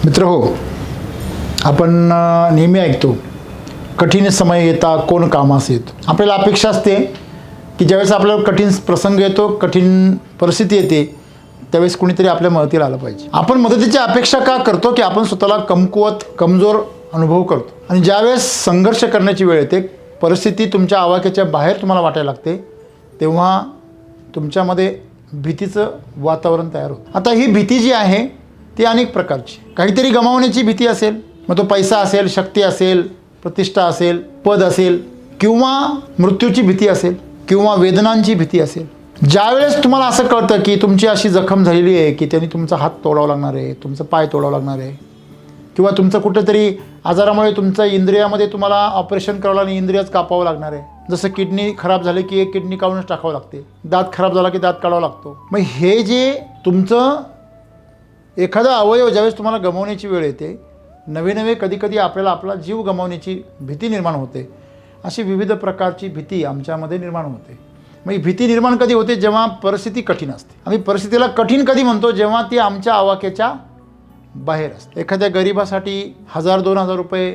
मित्र हो, आपण नेहमी ऐकतो कठीण समय येता कोण कामास येतो. आपल्याला अपेक्षा असते की ज्यावेळेस आपल्याला कठीण प्रसंग येतो, कठीण परिस्थिती येते, त्यावेळेस कुणीतरी आपल्या मदतीला आलं पाहिजे. आपण मदतीची अपेक्षा का करतो की आपण स्वतःला कमकुवत कमजोर अनुभव करतो आणि ज्यावेळेस संघर्ष करण्याची वेळ येते, परिस्थिती तुमच्या आवाक्याच्या बाहेर तुम्हाला वाटायला लागते, तेव्हा तुमच्यामध्ये भीतीचं वातावरण तयार होतं. आता ही भीती जी आहे ती अनेक प्रकारची. काहीतरी गमावण्याची भीती असेल, मग तो पैसा असेल, शक्ती असेल, प्रतिष्ठा असेल, पद असेल, किंवा मृत्यूची भीती असेल, किंवा वेदनांची भीती असेल. ज्यावेळेस तुम्हाला असं कळतं की तुमची अशी जखम झालेली आहे की त्यांनी तुमचा हात तोडावा लागणार आहे, तुमचं पाय तोडावं लागणार आहे, किंवा तुमचं कुठेतरी आजारामुळे तुमचं इंद्रियामध्ये तुम्हाला ऑपरेशन करावं आणि इंद्रियच कापावं लागणार आहे. जसं किडनी खराब झाली की एक किडनी काढूनच टाकावं लागते, दात खराब झाला की दात काढावा लागतो. मग हे जे तुमचं एखादा अवयव ज्यावेळेस तुम्हाला गमावण्याची वेळ येते, नवे नवे कधीकधी आपल्याला आपला जीव गमावण्याची भीती निर्माण होते. अशी विविध प्रकारची भीती आमच्यामध्ये निर्माण होते. मग ही भीती निर्माण कधी होते? जेव्हा परिस्थिती कठीण असते. आम्ही परिस्थितीला कठीण कधी म्हणतो? जेव्हा ती आमच्या आवाक्याच्या बाहेर असते. एखाद्या गरिबासाठी 1000-2000 रुपये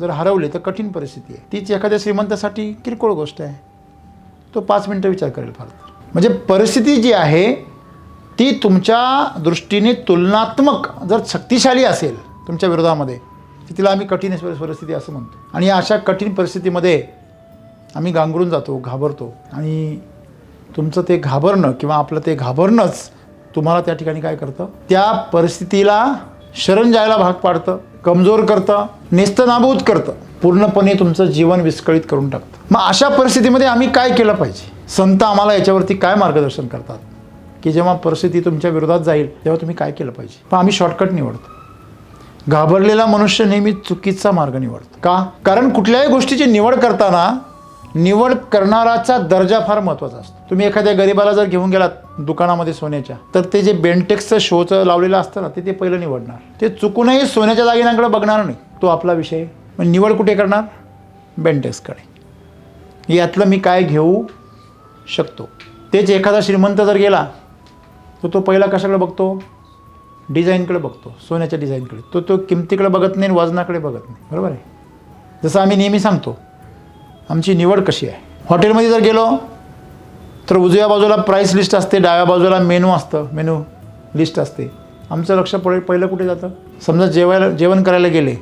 जर हरवले तर कठीण परिस्थिती आहे. तीच एखाद्या श्रीमंतासाठी किरकोळ गोष्ट आहे, तो 5 मिनटं विचार करेल फार. म्हणजे परिस्थिती जी आहे ती तुमच्या दृष्टीने तुलनात्मक जर शक्तिशाली असेल तुमच्या विरोधामध्ये, तर तिला आम्ही कठीण परिस्थिती असं म्हणतो. आणि अशा कठीण परिस्थितीमध्ये आम्ही गांगरून जातो, घाबरतो. आणि तुमचं ते घाबरणं किंवा आपलं ते घाबरणंच तुम्हाला त्या ठिकाणी काय करतं? त्या परिस्थितीला शरण जायला भाग पाडतं, कमजोर करतं, नेस्तनाबूत करतं, पूर्णपणे तुमचं जीवन विस्कळीत करून टाकतं. मग अशा परिस्थितीमध्ये आम्ही काय केलं पाहिजे? संत आम्हाला याच्यावरती काय मार्गदर्शन करतात की जेव्हा परिस्थिती तुमच्या विरोधात जाईल तेव्हा तुम्ही काय केलं पाहिजे? पण आम्ही शॉर्टकट निवडतो. घाबरलेला मनुष्य नेहमी चुकीचा मार्ग निवडतो. का? कारण कुठल्याही गोष्टीची निवड करताना निवड करणाराचा दर्जा फार महत्त्वाचा असतो. तुम्ही एखाद्या गरिबाला जर घेऊन गेलात दुकानामध्ये सोन्याच्या, तर ते जे बेंटेक्सचं शोचं लावलेलं असतं ना, ते पहिलं निवडणार. ते चुकूनही सोन्याच्या दागिन्यांकडे बघणार नाही, तो आपला विषय. पण निवड कुठे करणार? बेंटेक्सकडे. यातलं मी काय घेऊ शकतो? तेच एखादा श्रीमंत जर गेला तर तो पहिला कशाकडे बघतो? डिझाईनकडे बघतो, सोन्याच्या डिझाईनकडे. तो किमतीकडे बघत नाही, वजनाकडे बघत नाही. बरोबर आहे? जसं आम्ही नेहमी सांगतो, आमची निवड कशी आहे. हॉटेलमध्ये जर गेलो तर उजव्या बाजूला प्राईस लिस्ट असते, डाव्या बाजूला मेनू असतं, मेनू लिस्ट असते. आमचं लक्ष पहिलं कुठे जातं? समजा जेवण करायला गेले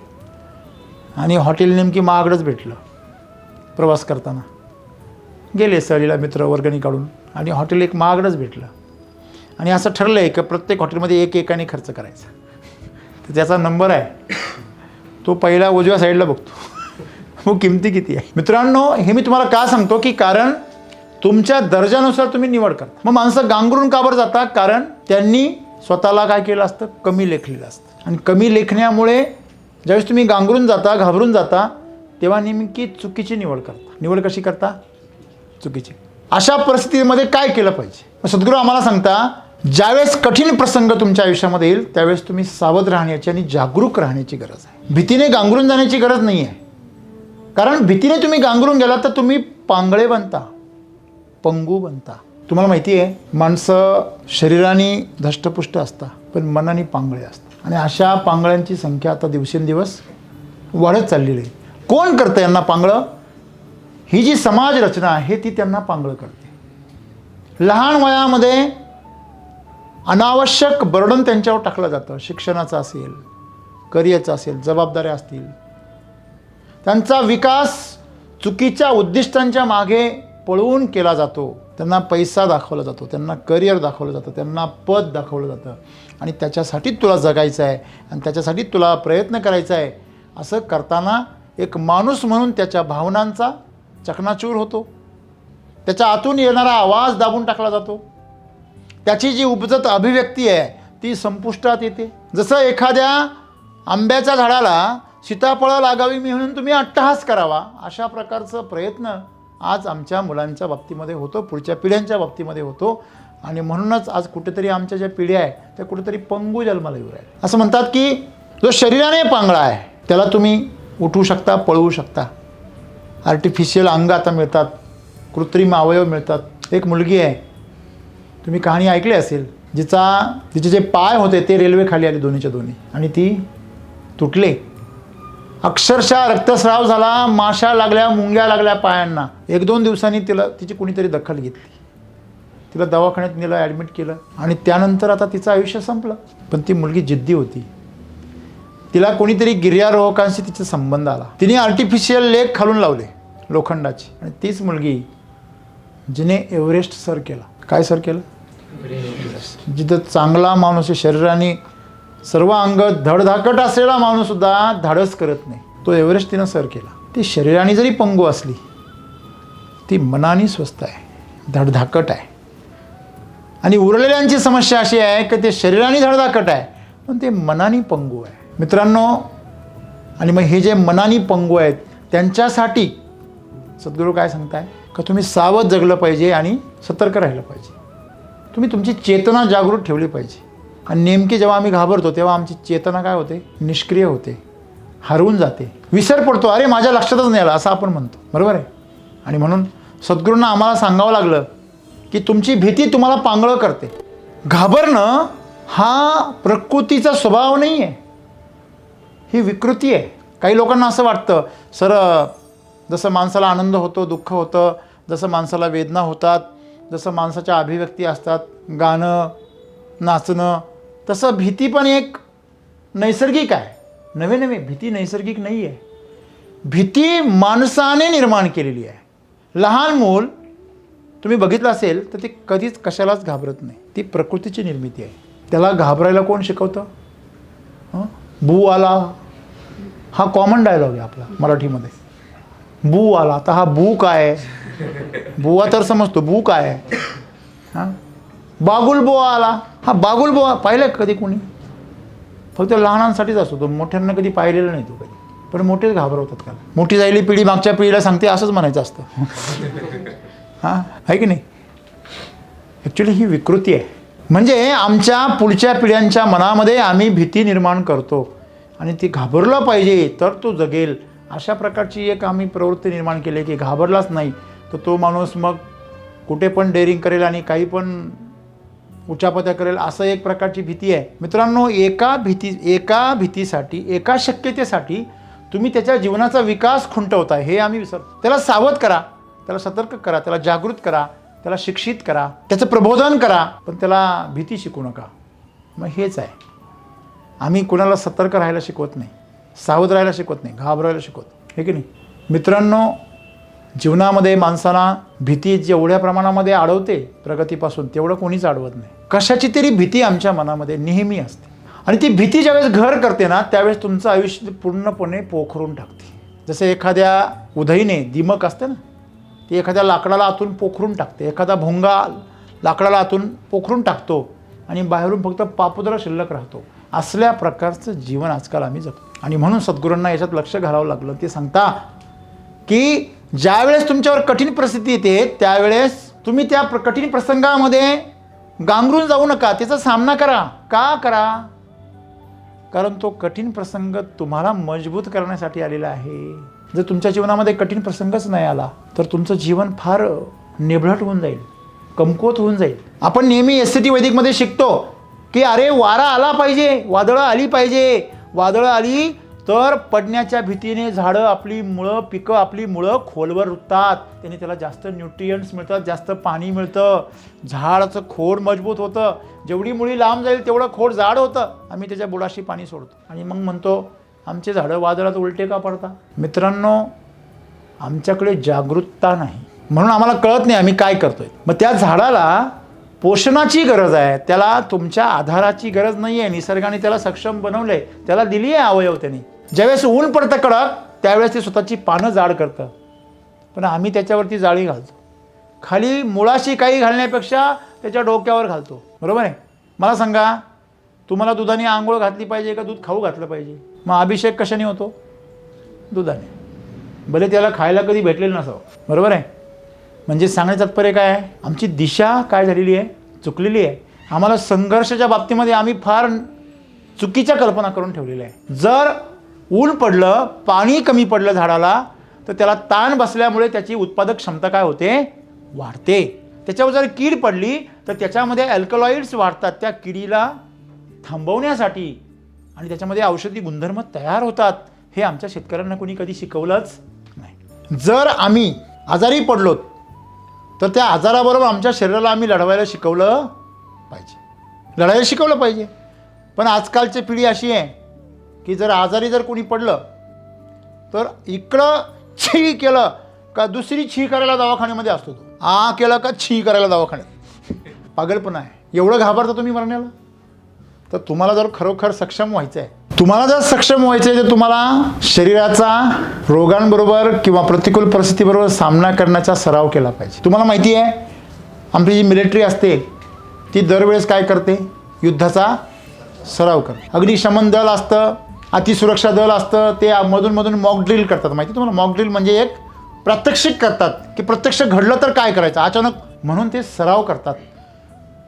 आणि हॉटेल नेमकी महागडंच भेटलं. प्रवास करताना गेले सहलीला मित्र वर्गणी काढून आणि हॉटेल एक महागडंच भेटलं आणि असं ठरलं आहे की प्रत्येक हॉटेलमध्ये एकाने खर्च करायचा. तर त्याचा नंबर आहे, तो पहिला उजव्या साईडला बघतो, मग किमती किती आहे. मित्रांनो, हे मी तुम्हाला का सांगतो की कारण तुमच्या दर्जानुसार तुम्ही निवड करता. मग माणसं गांगरून का बरं जातात? कारण त्यांनी स्वतःला काय केलं असतं? कमी लेखलेलं असतं. आणि कमी लेखण्यामुळे ज्यावेळेस तुम्ही गांगरून जाता, घाबरून जाता, तेव्हा नेमकी चुकीची निवड करता. निवड कशी करता? चुकीची. अशा परिस्थितीमध्ये काय केलं पाहिजे? सद्गुरू आम्हाला सांगता, ज्यावेळेस कठीण प्रसंग तुमच्या आयुष्यामध्ये येईल त्यावेळेस तुम्ही सावध राहण्याची आणि जागरूक राहण्याची गरज आहे. भीतीने गांगरून जाण्याची गरज नाही आहे. कारण भीतीने तुम्ही गांगरून गेलात तर तुम्ही पांगळे बनता, पंगू बनता. तुम्हाला माहिती आहे, माणसं शरीराने धष्टपुष्ट असतात पण मनाने पांगळे असतात. आणि अशा पांगळ्यांची संख्या आता दिवसेंदिवस वाढत चाललेली आहे. कोण करतं यांना पांगळं? ही जी समाज रचना आहे ती त्यांना पांगळं करते. लहान वयामध्ये अनावश्यक बर्डन त्यांच्यावर टाकलं जातं. शिक्षणाचं असेल, करिअरचं असेल, जबाबदाऱ्या असतील. त्यांचा विकास चुकीच्या उद्दिष्टांच्या मागे पळवून केला जातो. त्यांना पैसा दाखवला जातो, त्यांना करिअर दाखवलं जातं, त्यांना पद दाखवलं जातं आणि त्याच्यासाठी तुला जगायचं आहे आणि त्याच्यासाठी तुला प्रयत्न करायचा आहे. असं करताना एक माणूस म्हणून त्याच्या भावनांचा चकनाचूर होतो. त्याच्या आतून येणारा आवाज दाबून टाकला जातो. त्याची जी उपजत अभिव्यक्ती आहे ती संपुष्टात येते. जसं एखाद्या आंब्याच्या झाडाला सीताफळं लागावी म्हणून तुम्ही अट्टहास करावा, अशा प्रकारचा प्रयत्न आज आमच्या मुलांच्या बाबतीमध्ये होतो, पुढच्या पिढ्यांच्या बाबतीमध्ये होतो. आणि म्हणूनच आज कुठेतरी आमच्या ज्या पिढ्या आहे त्या कुठेतरी पंगू जन्माला येऊ राहिल्या. असं म्हणतात की जो शरीराने पांगळा आहे त्याला तुम्ही उठवू शकता, पळवू शकता. आर्टिफिशियल अंग आता मिळतात, कृत्रिम अवयव मिळतात. एक मुलगी आहे, तुम्ही कहाणी ऐकली असेल, तिचे जे पाय होते ते रेल्वे खाली आले दोन्हीच्या दोन्ही आणि ती तुटले. अक्षरशः रक्तस्राव झाला, माशा लागल्या, मुंग्या लागल्या पायांना. 1-2 दिवसांनी तिची कुणीतरी दखल घेतली, तिला दवाखान्यात नेलं, ॲडमिट केलं आणि त्यानंतर आता तिचं आयुष्य संपलं. पण ती मुलगी जिद्दी होती. तिला कोणीतरी गिर्यारोहकांशी तिचा संबंध आला. तिने आर्टिफिशियल लेग खालून लावले लोखंडाची आणि तीच मुलगी जिने एव्हरेस्ट सर केला. काय सर केलं? जिथं चांगला माणूस आहे, शरीराने सर्व अंग धडधाकट असलेला माणूससुद्धा धाडस करत नाही, तो एव्हरेस्ट तिनं सर केला. ती शरीराने जरी पंगू असली, ती मनाने स्वस्थ आहे, धडधाकट आहे. आणि उरलेल्यांची समस्या अशी आहे की ते शरीराने धडधाकट आहे पण ते मनाने पंगू आहे. मित्रांनो, आणि मग हे जे मनाने पंगू आहेत त्यांच्यासाठी सद्गुरू काय सांगताय का तुम्ही सावध जगलं पाहिजे आणि सतर्क राहिलं पाहिजे. तुम्ही तुमची चेतना जागृत ठेवली पाहिजे. आणि नेमकी जेव्हा आम्ही घाबरतो तेव्हा आमची चेतना काय होते? निष्क्रिय होते, हरवून जाते, विसर पडतो. अरे माझ्या लक्षातच नाही आलं असं आपण म्हणतो, बरोबर आहे. आणि म्हणून सद्गुरूंना आम्हाला सांगावं लागलं की तुमची भीती तुम्हाला पांगळं करते. घाबरणं हा प्रकृतीचा स्वभाव नाही आहे, ही विकृती आहे. काही लोकांना असं वाटतं सर, जसं माणसाला आनंद होतो, दुःख होतं, जसं माणसाला वेदना होतात, जसं माणसाच्या अभिव्यक्ती असतात, गाणं, नाचणं, तसं भीती पण एक नैसर्गिक आहे. नवे भीती नैसर्गिक नाही आहे, भीती माणसाने निर्माण केलेली आहे. लहान मूल तुम्ही बघितलं असेल तर ते कधीच कशालाच घाबरत नाही, ती प्रकृतीची निर्मिती आहे. त्याला घाबरायला कोण शिकवतं? बू आला हा कॉमन डायलॉग आहे आपला मराठीमध्ये. बू आला, आता हा बू काय आहे? बुवा तर समजतो, बू काय आहे? हां, बागुलबुवा आला, हा बागुलबुवा पाहिलं कधी कोणी? फक्त लहानांसाठीच असतो तो, मोठ्यांना कधी पाहिलेलं नाही तो कधी. पण मोठेच घाबरवतात का? मोठी जायली पिढी मागच्या पिढीला सांगते असंच म्हणायचं असतं. हां, आहे की नाही? ॲक्च्युली ही विकृती आहे. म्हणजे आमच्या पुढच्या पिढ्यांच्या मनामध्ये आम्ही भीती निर्माण करतो आणि ती घाबरलं पाहिजे तर तो जगेल अशा प्रकारची एक आम्ही प्रवृत्ती निर्माण केली की घाबरलाच नाही तर तो माणूस मग कुठे पण डेअरिंग करेल आणि काही पण उचापत्या करेल, असं एक प्रकारची भीती आहे. मित्रांनो, एका भीतीसाठी, एका शक्यतेसाठी तुम्ही त्याच्या जीवनाचा विकास खुंटवताय हे आम्ही विसरतो. त्याला सावध करा, त्याला सतर्क करा, त्याला जागृत करा, त्याला शिक्षित करा, त्याचं प्रबोधन करा, पण त्याला भीती शिकू नका. मग हेच आहे, आम्ही कुणाला सतर्क राहायला शिकवत नाही, सावध राहायला शिकवत नाही, घाबरायला शिकवत, हे की नाही? मित्रांनो, जीवनामध्ये माणसाला भीती जेवढ्या प्रमाणामध्ये अडवते प्रगतीपासून तेवढं कोणीच अडवत नाही. कशाची तरी भीती आमच्या मनामध्ये नेहमी असते आणि ती भीती ज्यावेळेस घर करते ना त्यावेळेस तुमचं आयुष्य पूर्णपणे पोखरून टाकते. जसं एखाद्या उधईने दिमक असते ना, ती एखाद्या लाकडाला आतून पोखरून टाकते. एखादा भोंगा लाकडाला आतून पोखरून टाकतो आणि बाहेरून फक्त पापुद्रा शिल्लक राहतो. असल्या प्रकारचं जीवन आजकाल आम्ही जगतो. आणि म्हणून सद्गुरूंना याच्यात लक्ष घालावं लागलं. ते सांगता की ज्यावेळेस तुमच्यावर कठीण परिस्थिती येते त्यावेळेस तुम्ही त्या कठीण प्रसंगामध्ये गांगरून जाऊ नका, त्याचा सामना करा. का करा? कारण तो कठीण प्रसंग तुम्हाला मजबूत करण्यासाठी आलेला आहे. जर तुमच्या जीवनामध्ये कठीण प्रसंगच नाही आला तर तुमचं जीवन फार निभळट होऊन जाईल, कमकुवत होऊन जाईल. आपण नेहमी SCT वैदिकमध्ये शिकतो की अरे वारा आला पाहिजे, वादळं आली पाहिजे. वादळं आली तर पडण्याच्या भीतीने झाडं आपली मुळं, पिकं आपली मुळं खोलवर रुततात, त्याने त्याला जास्त न्यूट्रियंट्स मिळतात, जास्त पाणी मिळतं, झाडाचं खोड मजबूत होतं. जेवढी मुळी लांब जाईल तेवढं खोड जाड होतं. आम्ही त्याच्या बुडाशी पाणी सोडतो आणि मग म्हणतो आमचे झाडं वादळात उलटे का पडतात? मित्रांनो, आमच्याकडे जागरूकता नाही म्हणून आम्हाला कळत नाही आम्ही काय करतोय. मग त्या झाडाला पोषणाची गरज आहे, त्याला तुमच्या आधाराची गरज नाही आहे. निसर्गाने त्याला सक्षम बनवलं आहे, त्याला दिली आहे अवयव त्याने. ज्यावेळेस ऊन पडतं कडक त्यावेळेस ते स्वतःची पानं जाड करतं, पण आम्ही त्याच्यावरती जाळी घालतो. खाली मुळाशी काही घालण्यापेक्षा त्याच्या डोक्यावर घालतो, बरोबर आहे? मला सांगा, तुम्हाला दुधाने आंघोळ घातली पाहिजे का दूध खाऊ घातलं पाहिजे? मग अभिषेक कशाने होतो? दुधाने, भले त्याला खायला कधी भेटलेलं नसावं, बरोबर आहे? म्हणजे सांगण्याचं तात्पर्य काय आहे? आमची दिशा काय झालेली आहे? चुकलेली आहे. आम्हाला संघर्षाच्या बाबतीमध्ये आम्ही फार चुकीच्या कल्पना करून ठेवलेल्या आहे. जर ऊन पडलं, पाणी कमी पडलं झाडाला तर त्याला ताण बसल्यामुळे त्याची उत्पादक क्षमता काय होते? वाढते. त्याच्यावर जर कीड पडली तर त्याच्यामध्ये अल्कलॉइड्स वाढतात, त्या किडीला थांबवण्यासाठी, आणि त्याच्यामध्ये औषधी गुणधर्म तयार होतात. हे आमच्या शेतकऱ्यांना कोणी कधी शिकवलंच नाही. जर आम्ही आजारी पडलो तर त्या आजाराबरोबर आमच्या शरीराला आम्ही लढवायला शिकवलं पाहिजे. पण आजकालची पिढी अशी आहे की जर आजारी जर कोणी पडलं तर इकडं छी केलं का दुसरी छी करायला दवाखान्यामध्ये असतो, तो आ केलं का छी करायला दवाखान्यात. पागलपणा आहे. एवढं घाबरता तुम्ही मरण्याला? तर तुम्हाला जर खरोखर सक्षम व्हायचं आहे, तर तुम्हाला शरीराचा रोगांबरोबर किंवा प्रतिकूल परिस्थितीबरोबर सामना करण्याचा सराव केला पाहिजे. तुम्हाला माहिती आहे, आपली जी मिलिटरी असते ती दरवेळेस काय करते? युद्धाचा सराव करते. अग्निशमन दल असतं, अतिसुरक्षा दल असतं, ते मधून मॉक ड्रिल करतात. माहिती तुम्हाला? मॉक ड्रिल म्हणजे एक प्रात्यक्षिक करतात की प्रत्यक्ष घडलं तर काय करायचं अचानक, म्हणून ते सराव करतात.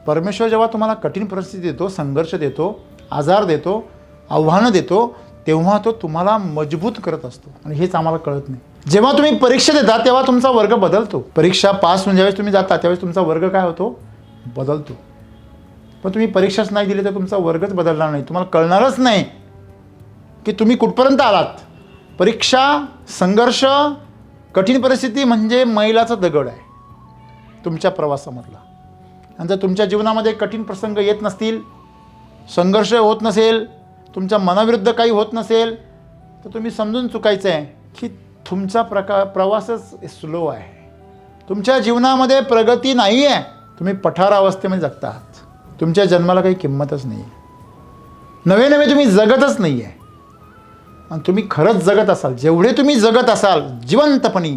परमेश्वर जेव्हा तुम्हाला कठीण परिस्थिती देतो, संघर्ष देतो, आजार देतो, आव्हानं देतो, तेव्हा तो तुम्हाला मजबूत करत असतो. आणि हेच आम्हाला कळत नाही. जेव्हा तुम्ही परीक्षा देता तेव्हा तुमचा वर्ग बदलतो. परीक्षा पास होऊन ज्यावेळेस तुम्ही जाता त्यावेळेस तुमचा वर्ग काय होतो? बदलतो. पण तुम्ही परीक्षाच नाही दिली तर तुमचा वर्गच बदलणार नाही. तुम्हाला कळणारच नाही की तुम्ही कुठपर्यंत आलात. परीक्षा, संघर्ष, कठीण परिस्थिती म्हणजे मैलाचा दगड आहे तुमच्या प्रवासामधला. आणि जर तुमच्या जीवनामध्ये कठीण प्रसंग येत नसतील, संघर्ष होत नसेल, तुमच्या मनाविरुद्ध काही होत नसेल, तर तुम्ही समजून चुकायचं आहे की तुमचा प्रवासच स्लो आहे. तुमच्या जीवनामध्ये प्रगती नाही आहे. तुम्ही पठार अवस्थेमध्ये जगता आहात. तुमच्या जन्माला काही किंमतच नाही आहे. नवे तुम्ही जगतच नाही आहे. आणि तुम्ही खरंच जगत असाल, जेवढे तुम्ही जगत असाल जिवंतपणी,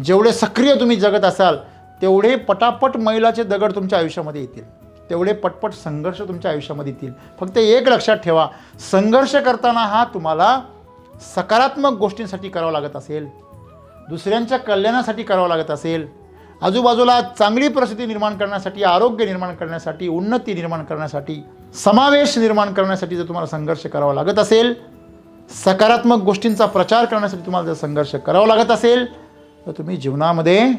जेवढे सक्रिय तुम्ही जगत असाल, तेवढे पटापट मैलाचे दगड तुमच्या आयुष्यामध्ये येतील, तेवढे पटपट संघर्ष तुमच्या आयुष्यामध्ये येतील. फक्त एक लक्षात ठेवा, संघर्ष करताना हा तुम्हाला सकारात्मक गोष्टींसाठी करावा लागत असेल, दुसऱ्यांच्या कल्याणासाठी करावं लागत असेल, आजूबाजूला चांगली परिस्थिती निर्माण करण्यासाठी, आरोग्य निर्माण करण्यासाठी, उन्नती निर्माण करण्यासाठी, समावेश निर्माण करण्यासाठी जर तुम्हाला संघर्ष करावा लागत असेल, सकारात्मक गोष्टींचा प्रचार करण्यासाठी तुम्हाला जर संघर्ष करावा लागत असेल, तर तुम्ही जीवनामध्ये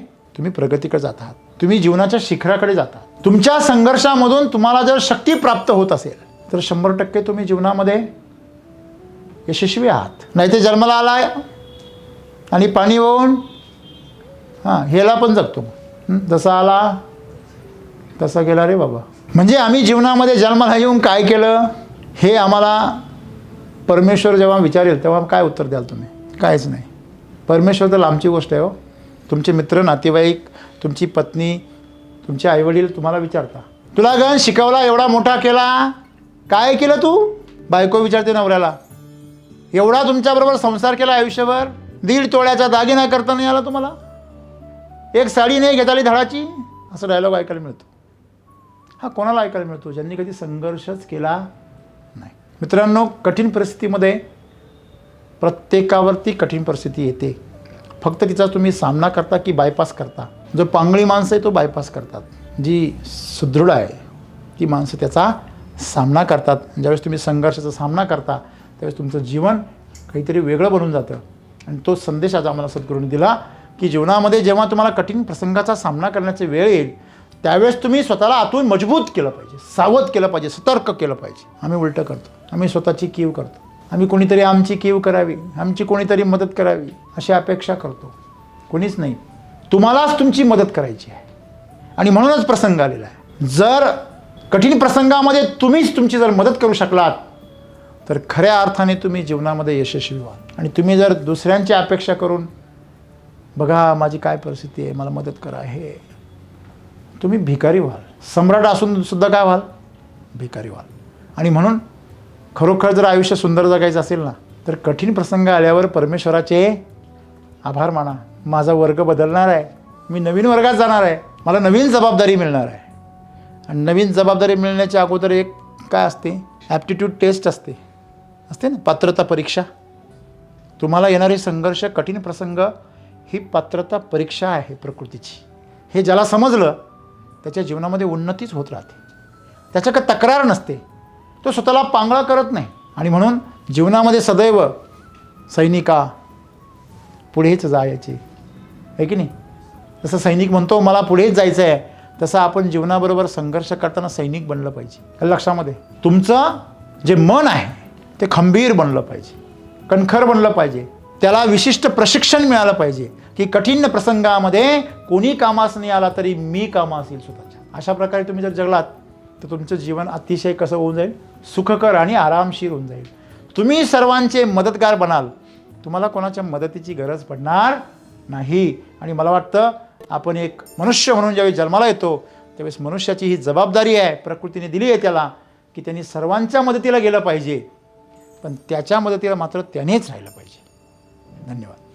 प्रगतीकडे जात आहात. तुम्ही जीवनाच्या शिखराकडे जाता. तुमच्या संघर्षामधून तुम्हाला जर शक्ती प्राप्त होत असेल तर 100% तुम्ही जीवनामध्ये यशस्वी आहात. नाही ते जन्माला आलाय आणि पाणी वाहून हेला पण जगतो, जसा आला तसा गेला रे बाबा. म्हणजे आम्ही जीवनामध्ये जन्माला येऊन काय केलं हे आम्हाला परमेश्वर जेव्हा विचारेल तेव्हा काय उत्तर द्याल तुम्ही? काहीच नाही. परमेश्वर तर लांबची गोष्ट आहे हो. तुमचे मित्र, नातेवाईक, तुमची पत्नी, तुमचे आईवडील तुम्हाला विचारता, तुला गण शिकवला, एवढा मोठा केला, काय केलं तू? बायको विचारते नवऱ्याला, एवढा तुमच्याबरोबर संसार केला आयुष्यभर, 1.5 तोळ्याचा दागिना करता नाही आला तुम्हाला, एक साडी नाही घेता आली धडाची, असं डायलॉग ऐकायला मिळतो. हा कोणाला ऐकायला मिळतो? ज्यांनी कधी संघर्षच केला नाही. मित्रांनो, कठीण परिस्थितीमध्ये प्रत्येकावरती कठीण परिस्थिती येते. फक्त तिचा तुम्ही सामना करता की बायपास करता? जो पांगळी माणसं आहे तो बायपास करतात. जी सुदृढ आहे ती माणसं त्याचा सामना करतात. ज्यावेळेस तुम्ही संघर्षाचा सामना करता त्यावेळेस तुमचं जीवन काहीतरी वेगळं बनून जातं. आणि तो संदेश आज आम्हाला सद्गुरूंनी दिला की जीवनामध्ये जेव्हा तुम्हाला कठीण प्रसंगाचा सामना करण्याची वेळ येईल त्यावेळेस तुम्ही स्वतःला आतून मजबूत केलं पाहिजे, सावध केलं पाहिजे, सतर्क केलं पाहिजे. आम्ही उलटं करतो. आम्ही स्वतःची कीव करतो. आम्ही कोणीतरी आमची कीव करावी, आमची कोणीतरी मदत करावी अशी अपेक्षा करतो. कोणीच नाही, तुम्हालाच तुमची मदत करायची आहे. आणि म्हणूनच प्रसंग आलेला आहे. जर कठीण प्रसंगामध्ये तुम्हीच तुमची जर मदत करू शकलात तर खऱ्या अर्थाने तुम्ही जीवनामध्ये यशस्वी व्हाल. आणि तुम्ही जर दुसऱ्यांची अपेक्षा करून बघा माझी काय परिस्थिती आहे, मला मदत करा, हे तुम्ही भिकारी व्हाल. सम्राट असून सुद्धा काय व्हाल? भिकारी व्हाल. आणि म्हणून खरोखर जर आयुष्य सुंदर जगायचं असेल ना तर कठीण प्रसंग आल्यावर परमेश्वराचे आभार माना. माझा वर्ग बदलणार आहे, मी नवीन वर्गात जाणार आहे, मला नवीन जबाबदारी मिळणार आहे. आणि नवीन जबाबदारी मिळण्याच्या अगोदर एक काय असते? ॲप्टिट्यूड टेस्ट असते ना, पात्रता परीक्षा. तुम्हाला येणारे संघर्ष, कठीण प्रसंग ही पात्रता परीक्षा आहे प्रकृतीची. हे ज्याला समजलं त्याच्या जीवनामध्ये उन्नतीच होत राहते. त्याच्याकडे तक्रार नसते, तो स्वतःला पांगळा करत नाही. आणि म्हणून जीवनामध्ये सदैव सैनिका पुढेच जायचे, आहे की नाही? जसं सैनिक म्हणतो मला पुढेच जायचं आहे, तसं आपण जीवनाबरोबर संघर्ष करताना सैनिक बनलं पाहिजे. लक्षामध्ये तुमचं जे मन आहे ते खंबीर बनलं पाहिजे, कणखर बनलं पाहिजे. त्याला विशिष्ट प्रशिक्षण मिळालं पाहिजे की कठीण प्रसंगामध्ये कोणी कामास नाही आला तरी मी कामास येईल स्वतःच्या. अशा प्रकारे तुम्ही जर जगलात तर तुमचं जीवन अतिशय कसं होऊन जाईल, सुखकर आणि आरामशीर होऊन जाईल. तुम्ही सर्वांचे मदतगार बनाल, तुम्हाला कोणाच्या मदतीची गरज पडणार नाही. आणि मला वाटतं आपण एक मनुष्य म्हणून ज्यावेळी जन्माला येतो त्यावेळेस मनुष्याची ही जबाबदारी आहे, प्रकृतीने दिली आहे त्याला, की त्यांनी सर्वांच्या मदतीला गेलं पाहिजे, पण त्याच्या मदतीला मात्र त्यानेच राहिलं पाहिजे. धन्यवाद.